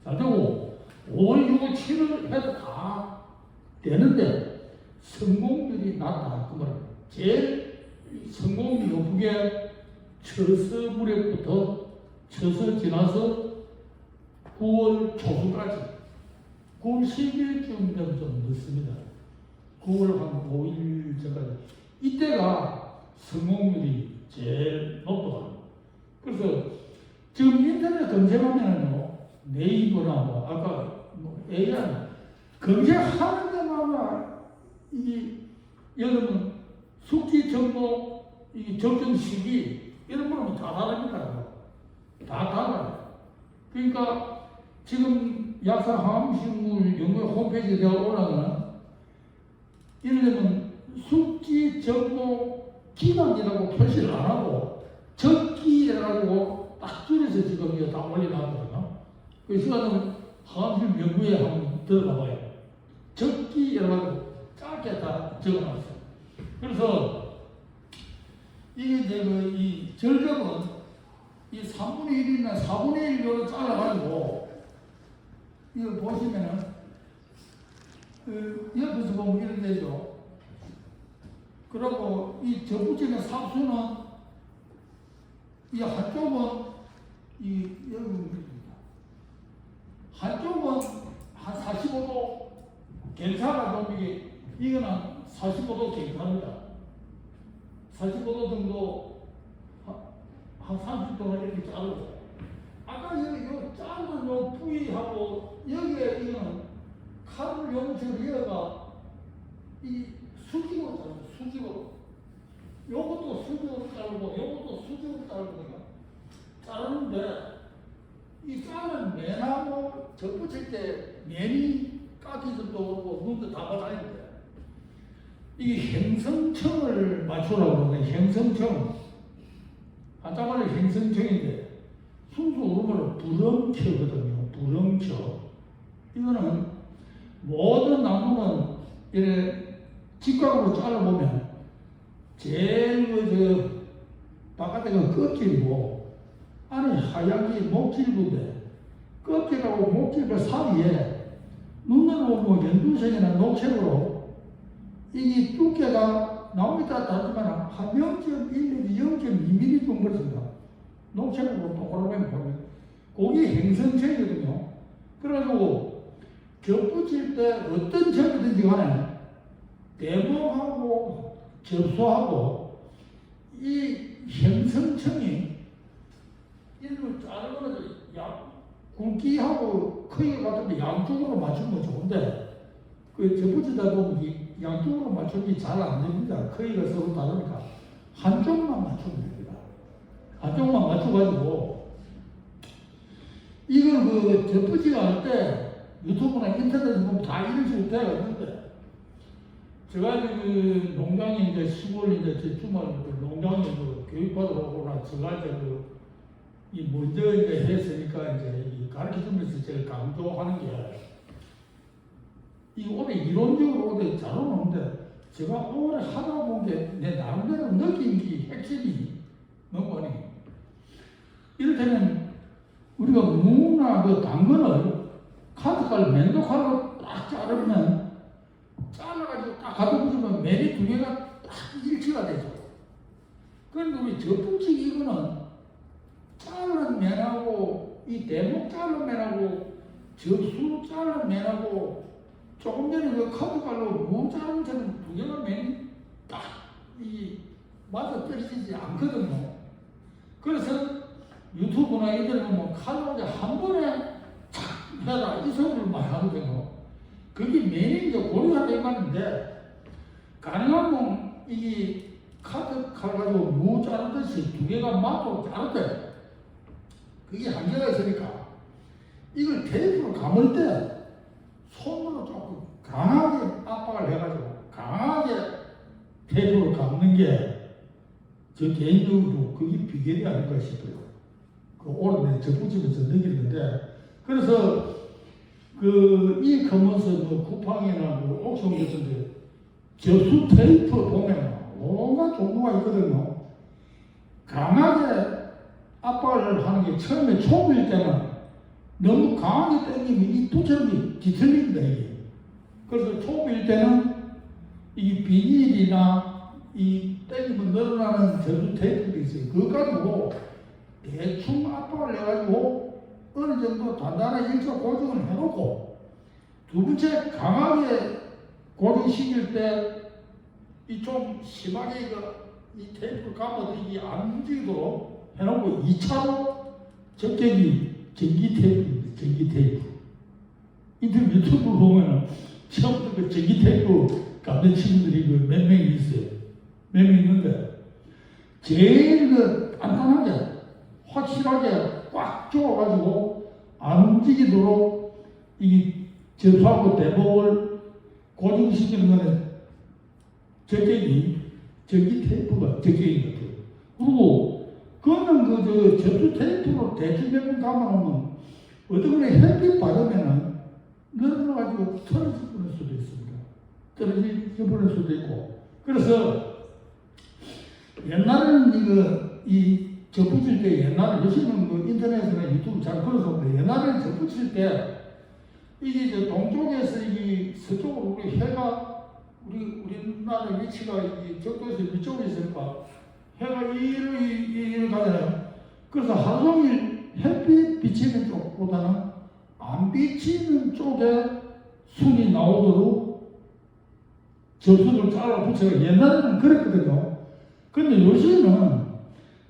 잘 되고 5월, 6월, 7월 해도 다 되는데 성공률이 낮다. 그 말입니다. 제일 성공률이 높은 게 처서 무렵부터 처서 지나서 9월 초순까지 9월 10일쯤 되면 좀 늦습니다. 9월 한 5일 전까지 이때가 성공률이 제일 높더라고요. 그래서 지금 인터넷 검색하면요, 네이버나 아까 AI 검색하는 데마다 여러분 숙지 정보, 적정 시기 이런 거는 다 다릅니다. 다 달라요. 그러니까 지금 약사 항암식물 연구회 홈페이지에 내가 올라가는 예를 들면 숙지 정보 기간이라고 표시를 안 하고 적기 해가지고 딱 줄여서 지금 이거 다 올려놨거든요. 그 시간은 항암식 연구에 한번 들어가 봐요. 적기 해가지고 짧게 다 적어놨어요. 그래서 이게 이제 이 절벽은 이 3분의 1이나 4분의 1로 잘라가지고 이거 보시면은 옆에서 보면 이런 데죠. 그리고 이 접붙이는 삽수는 이 한쪽은 한쪽은 한 45도 괜찮아 좀 이거는 45도 괜찮습니다. 45도 정도 한 30도는 이렇게 자르고 아까 요 짧은 요 부위하고 여기에 이거는 칼을 용처럼 이어가 이 수직으로 자르고 수직으로 요것도 수직으로 자르고 요것도 수직으로 자르거든요. 자르는데 이 자른 면하고 접붙일 때 면이 깎이서도 오고 눈도 다 받아야돼. 이게 행성청을 맞추라고 그러는 행성청. 한자말로 행성청인데 순수 우르말로 부렁켜거든요. 부렁켜. 이거는 모든 나무는 이렇게 직각으로 잘라보면 제일 바깥에가 껍질이고 안에 하얀 게 목질부인데 껍질하고 목질과 사이에 눈으로 보면 연두색이나 녹색으로 이게 두께가 나무에 따라 다르지만 한 0.1mm, 0.2mm 정도 됩니다. 녹색으로 동그라미 보면 그게 행성체거든요. 그래가지고 접붙일 때 어떤 점이든지 간에 대목하고 접수하고 이 형성층이 이를 자르거나 굵기하고 크기가 같은데 양쪽으로 맞추면 좋은데 그 접붙이다 보면 양쪽으로 맞추기 잘 안 됩니다. 크기가 서로 다르니까 한쪽만 맞추면 됩니다. 한쪽만 맞춰가지고 이걸 그 접붙이가 할 때 유튜브나 인터넷에 보면 다 이런 식으로 되어 있는데 제가 그 농장에 이제 시골 이제 제 주말 그 농장에 그 교육받으러 오거나 제가 이제 이 먼저 이제 했으니까 이제 이 가르쳐 주면서 제일 강조하는 게 이 오래 이론적으로 오래 잘 오는데 제가 오래 하다 본 게 내 나름대로 느낀 게 핵심이 뭐니 이를테면 우리가 무나 그 당근을 카드칼 맨도칼로 딱 자르면 잘라가지고 딱 가둬 붙이면 맨이 두 개가 딱 일치가 되죠. 그런데 우리 접붙이기 이거는 자른 맨하고 이 대목 자른 맨하고 접수 자른 맨하고 조금 전에 그 카드칼로 무 자른 채는 두 개가 맨이 딱 이 맞아 떨어지지 않거든요. 그래서 유튜브나 이들 보면 칼로 한 번에 착 해라 이 소리를 많이 하거든요. 그게 맨이 이제 고리가 되는데 가능하면 이 카드 칼 가지고 무 자르듯이 두 개가 맞고 자르되 그게 한계가 있으니까 이걸 테이프로 감을 때 손으로 조금 강하게 압박을 해가지고 강하게 테이프를 감는 게 저 개인적으로 그게 비결이 아닐까 싶어요. 그 오랜 접붙이면서 느끼는데 그래서 그 이 커먼스 뭐 쿠팡이나 뭐 옥션 같은데 접수 테이프 보면 온갖 종류가 있거든요. 강하게 압박을 하는 게 처음에 초보일 때는 너무 강하게 당기면 이 두처럼이 뒤틀립니다 이게. 그래서 초보일 때는 이 비닐이나 이 당기면 늘어나는 접수 테이프들이 있어요. 그거 가지고 대충 압박을 해가지고 어느 정도 단단한 일차 고정을 해놓고 두 번째 강하게 고정시킬 때 이 좀 심하게 이 테이프를 감아도 이게 안 움직이도록 해놓고 2차로 접객이 전기 테이프입니다. 전기 테이프. 인터넷 유튜브 보면은 처음부터 그 전기 테이프 감는 친구들이 그 몇 명이 있어요. 몇 명 있는데 제일 그 단단하게 확실하게 꽉 조아가지고 안 움직이도록 이 접수하고 대목을 고정시키는 거는 접객이 전기 테이프가 접객인 것 같아요. 그리고 그거는 그 접수 테이프로 대충 몇번 감아놓으면 어떤 거에 햇빛 받으면은 늘어나가지고 떨어질 수도 있습니다. 떨어질 수도 있고. 그래서 옛날에는 이 접붙일 때 옛날에 요즘은 그 인터넷이나 유튜브 잘 걸어서 옛날에는 접붙일 때 이게 이제 동쪽에서 이게 서쪽으로 우리 해가 우리나라 위치가 이 적도에서 위쪽에 있으니까 해가 이리 가잖아요. 그래서 하루 종일 햇빛 비치는 쪽보다는 안 비치는 쪽에 순이 나오도록 접수를 잘라 붙여요. 옛날에는 그랬거든요. 근데 요즘은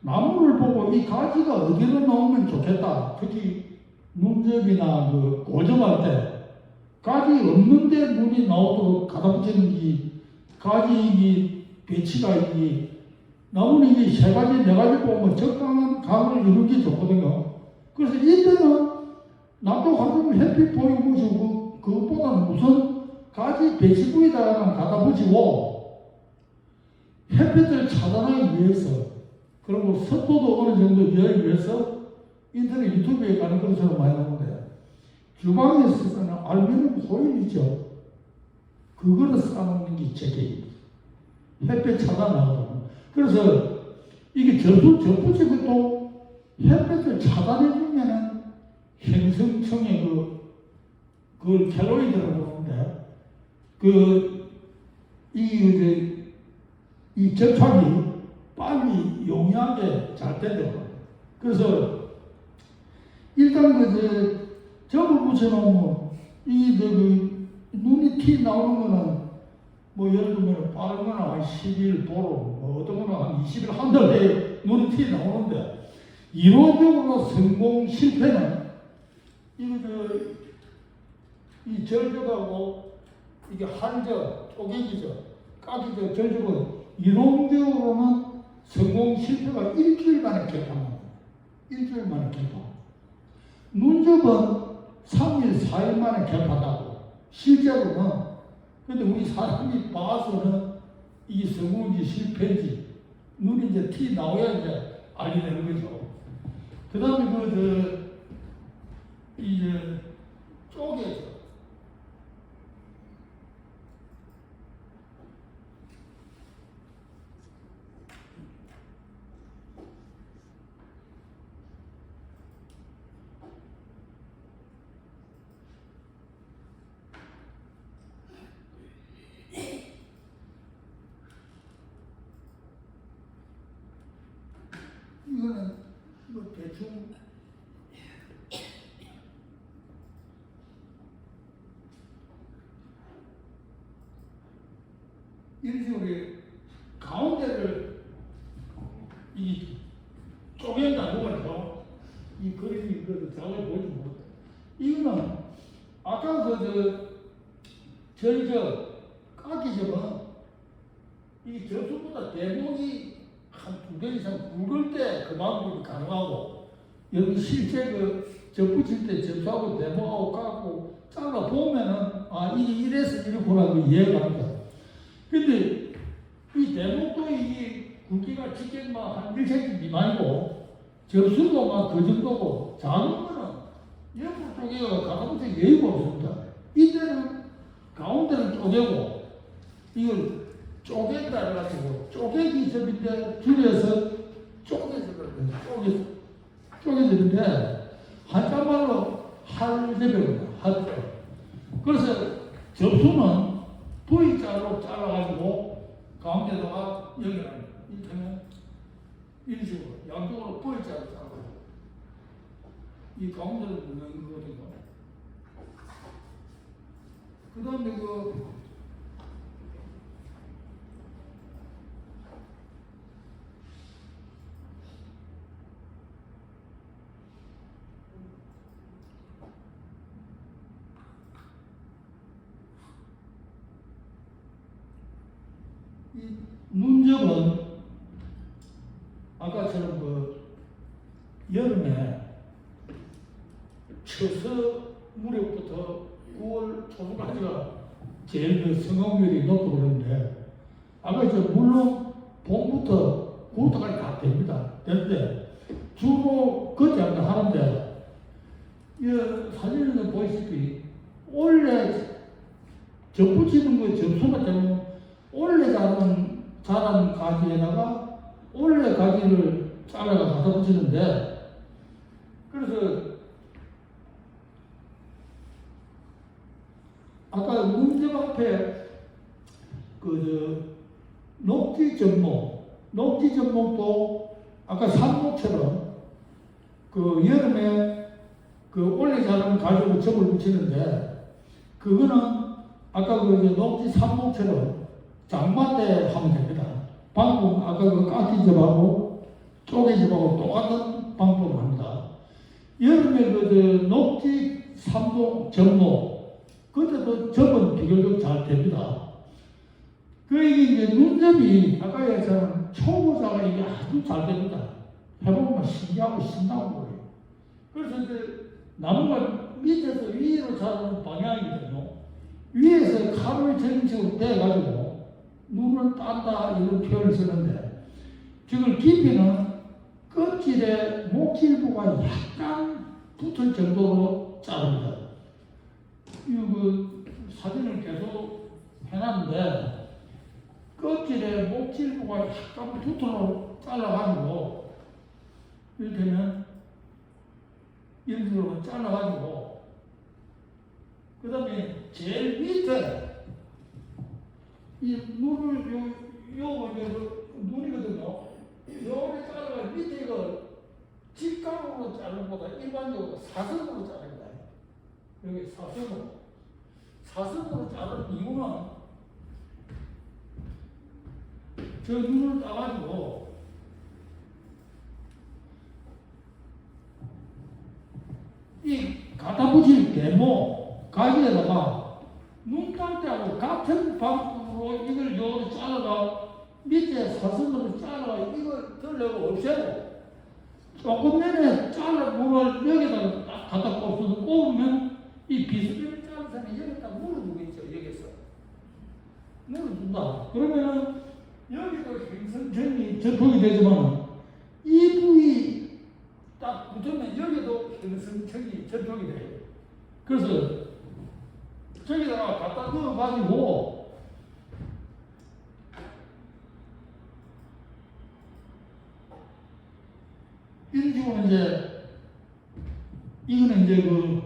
나무를 보고 이 가지가 어디로 나오면 좋겠다. 특히 눈접이나 그 고정할 때 가지 없는데 눈이 나오도록 갖다 붙이는 게 가지 배치가 이 나무는 이게 세 가지 네 가지 보면 적당한 각을 이루는 게 좋거든요. 그래서 이때는 남쪽 환경을 햇빛 보이고 무시고 그것보다는 우선 가지 배치 부위에다가만 갖다 붙이고 햇빛을 차단하기 위해서 그리고 습도도 어느 정도 이하기 위해서 인터넷 유튜브에 가는 것처럼 많이 나오는데 주방에 쓰는 알루미늄 호일이죠. 그거를 쌓아놓는 게 제격입니다. 햇빛 차단하거든요. 그래서 이게 접붙이 것도 햇빛을 차단해주면은 행성층의 그걸 켈로이드라고 하는데 이 접착이 빨리 용이하게 잘 되더라고요. 그래서 일단 점을 붙여놓으면 이 눈이 티 나오는 거는 뭐 예를 들면 빠른 거는 한 10일 도로, 뭐 어떤 거는 한 20일 한 달 내에 눈이 티 나오는데 이론적으로 성공 실패는 이 절벽하고 이게 한저, 쪼개기죠, 까기죠, 절벽은 이론적으로는 성공 실패가 일주일 만에 개판합니다. 일주일 만에 개판. 눈접은 3일, 4일 만에 개판하고 실제로는 근데 우리 사람이 봐서는 이게 성공인지 실패인지 눈이 이제 티 나와야 이제 알게 되는 거죠. 그 다음에 이제 쪼개죠. 이거는 뭐 대충 이런 식으로 가운데를 이 쪼갠다 보면서 이 그림이 잘 보이지 못해. 이거는 아까 까기점은 이 저수보다 대목이 한 2배 이상 굵을 때 그 방법이 가능하고 여기 실제 접붙일 때 접수하고 대목하고 까고 잘라 보면은 이게 이래서 이렇구나 이해가 갑니다. 근데 이 대목도 이게 굵기가 직계 한 1cm 미만이고 접수도 막 그 정도고 작은 거는 옆으로 쪼개가 가까부터 여유가 없습니다. 이때는 가운데를 쪼개고 이걸 쪼갠다 해가지고 쪼개기 접인데 줄여서 쪼개지는데 한자말로 할접입니다. 할접. 그래서 접수는 V자로 잘라가지고 가운데다가 연결합니다. 이때는 이런 식으로 양쪽으로 V자로 잘라가지고 이 가운데로 넣는 거거든요. 그 다음에 이 눈접은 아까처럼 여름에 처서 무렵부터 9월 초까지가 제일 성공률이 높고 그러는데 아까 물론 봄부터 9월까지 다 됩니다. 그런데 주로 그렇지 않나 하는데 이 사진에서 보시다시피 원래 접붙이는 거 접수가 되면 원래 자란 가지에다가 원래 가지를 잘라가 갖다 붙이는데 그래서 아까 문제 앞에 녹지 접목도 아까 산목처럼 여름에 원래 자란 가지로 접을 붙이는데 그거는 아까 녹지 산목처럼 장마 때 하면 됩니다. 방법 아까 까기 접하고 쪼개 접하고 똑같은 방법을 합니다. 여름에 녹지 삼목 접목 그때도 접은 비교적 잘 됩니다. 이게 눈접이 아까 얘기했잖아요. 초보자가 이게 아주 잘 됩니다. 해보면 신기하고 신나고 그래요. 그래서 나무가 밑에서 위로 자라는 방향이거든요. 위에서 칼을 전식으로 떼가지고 눈을 딴다 이런 표현을 쓰는데 지금 깊이는 껍질에 목질부가 약간 붙을 정도로 자릅니다. 이 사진을 계속 해놨는데 껍질에 목질부가 약간 붙도록 잘라가지고 이렇게는 이런 식으로 잘라가지고 그 다음에 제일 밑에 이 눈을 눈이거든요. 요렇게 잘라가 밑에 이거 집 가닥으로 자르는 것보다 일반적으로 사선으로 자른다. 여기 사선으로 자르는 이유는 저 눈을 따가지고 이 갖다 붙일 데모 가지에다가 눈 깜 때하고 같은 방법으로 이걸 요로 잘라가 밑에 사선으로 잘라 이걸 들려고 없애고 조금 내내 잘라 물을 여기다가 딱 갖다 꼽으면 이 비스듬히 자르선이 여기다 물어두고 있죠. 여기서 물어둔다. 그러면은 여기도 행선천이 접촉이 되지만 이 부위 딱 붙으면 여기도 행선천이 접촉이 돼요. 그래서 저기다가 갖다 넣어가지고 이런 식으로 이거는 그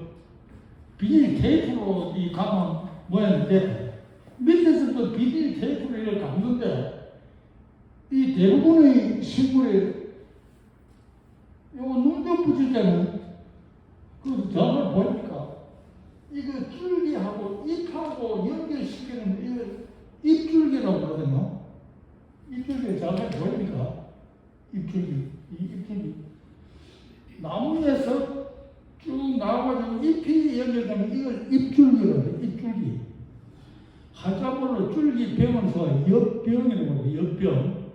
비닐 테이프로 이 감은 모양인데 밑에서 또 비닐 테이프로 이걸 감는데 이 대부분의 식물에 요거 눈좀 붙일 때는 그 점을 보입니까? 이거 줄기하고 잎하고 연결시키는 이걸 잎줄기라고 그러거든요. 잎줄기 잘 보입니까? 잎줄기, 이 잎줄기. 나무에서 쭉 나와가지고 잎이 연결되면 이걸 잎줄기라고 해요. 잎줄기. 한자말로 줄기병은 엽병이라고 해요. 엽병.